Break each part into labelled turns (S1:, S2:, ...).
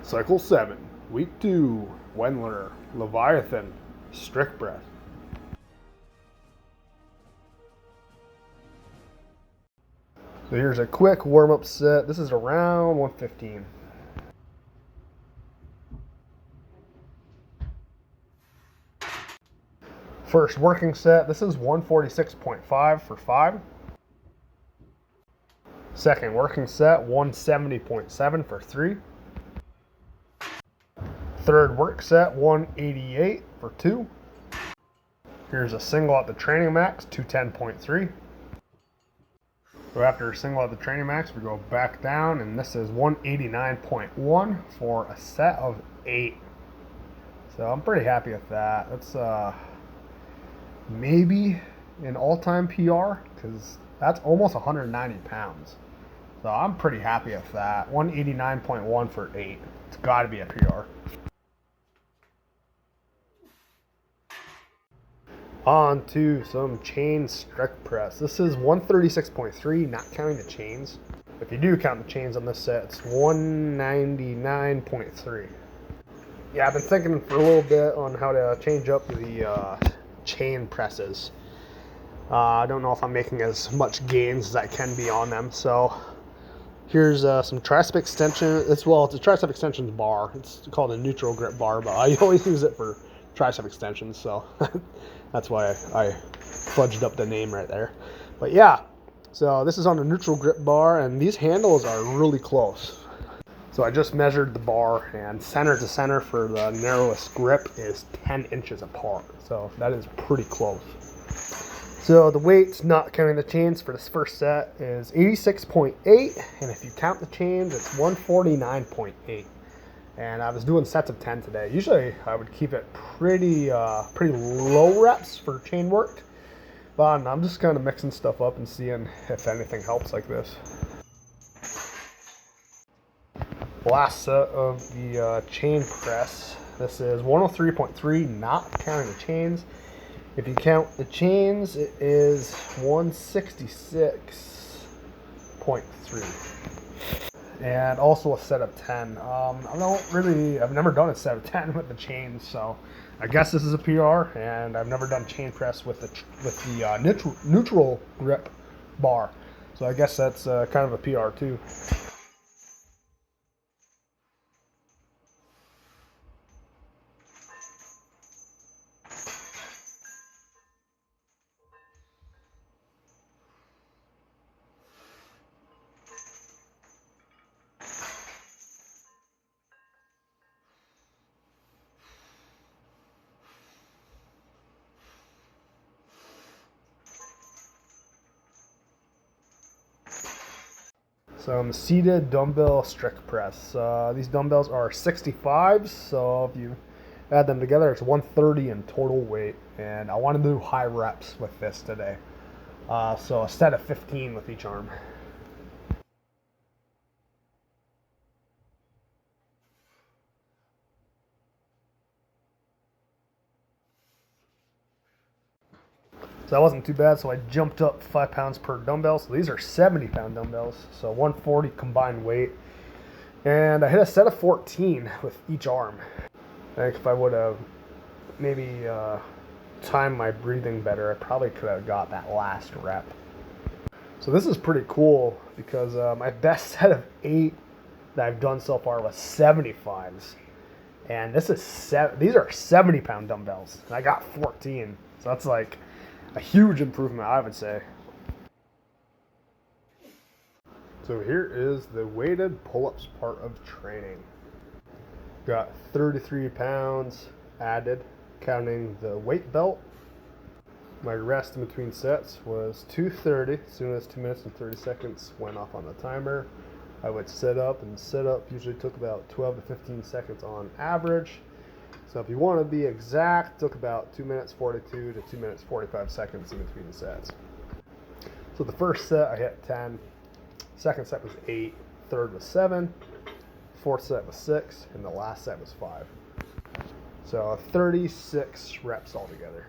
S1: Cycle 7, Week 2, Wendler, Leviathan, strict press. So here's a quick warm-up set. This is around 115. First working set, this is 146.5 for 5. Second working set, 170.7 for 3. Third work set, 188 for 2. Here's a single at the training max, 210.3. So after a single at the training max, we go back down, and this is 189.1 for a set of 8. So I'm pretty happy with that. That's maybe an all-time PR, because that's almost 190 pounds. So I'm pretty happy with that. 189.1 for 8. It's got to be a PR. On to some chain strict press. This is 136.3, not counting the chains. If you do count the chains on this set, it's 199.3. Yeah, I've been thinking for a little bit on how to change up the chain presses. I don't know if I'm making as much gains as I can be on them, so here's some tricep extension. It's a tricep extensions bar. It's called a neutral grip bar, but I always use it for tricep extensions, so that's why I fudged up the name right there. But yeah, so this is on a neutral grip bar, and these handles are really close. So I just measured the bar, and center to center for the narrowest grip is 10 inches apart. So that is pretty close. So the weight, not counting the chains, for this first set is 86.8, and if you count the chains, it's 149.8. And I was doing sets of 10 today. Usually I would keep it pretty low reps for chain work, but I'm just kind of mixing stuff up and seeing if anything helps like this. Last set of the chain press. This is 103.3, not counting the chains. If you count the chains, it is 166.3. And also a set of 10. I've never done a set of 10 with the chains, so I guess this is a PR, and I've never done chain press with the neutral grip bar. So I guess that's kind of a PR too. Some seated dumbbell strict press. These dumbbells are 65s, so if you add them together, it's 130 in total weight. And I want to do high reps with this today. So a set of 15 with each arm. So that wasn't too bad, so I jumped up 5 pounds per dumbbell. So these are 70-pound dumbbells, so 140 combined weight. And I hit a set of 14 with each arm. I think if I would have maybe timed my breathing better, I probably could have got that last rep. So this is pretty cool because my best set of 8 that I've done so far was 75s. And these are 70-pound dumbbells, and I got 14. So that's like a huge improvement, I would say. So here is the weighted pull-ups part of training. Got 33 pounds added, counting the weight belt. My rest in between sets was 2:30. As soon as 2 minutes and 30 seconds went off on the timer, I would sit up, and sit up usually took about 12 to 15 seconds on average. So if you want to be exact, it took about 2 minutes 42 to 2 minutes 45 seconds in between the sets. So the first set I hit 10, second set was 8, third was 7, fourth set was 6, and the last set was 5. So 36 reps altogether.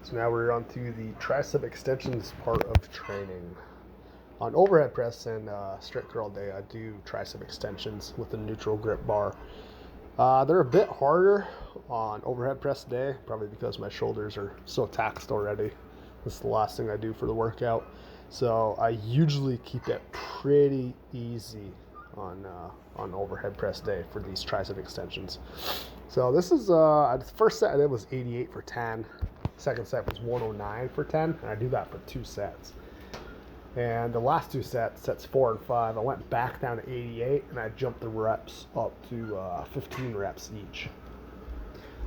S1: So now we're on to the tricep extensions part of training. On overhead press and strict curl day, I do tricep extensions with a neutral grip bar. They're a bit harder on overhead press day, probably because my shoulders are so taxed already. This is the last thing I do for the workout. So I usually keep it pretty easy on overhead press day for these tricep extensions. So this is the first set I did was 88 for 10. Second set was 109 for 10, and I do that for 2 sets. And the last 2 sets 4 and 5, I went back down to 88, and I jumped the reps up to 15 reps each.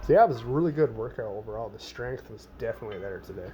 S1: So yeah, it was a really good workout overall. The strength was definitely there today.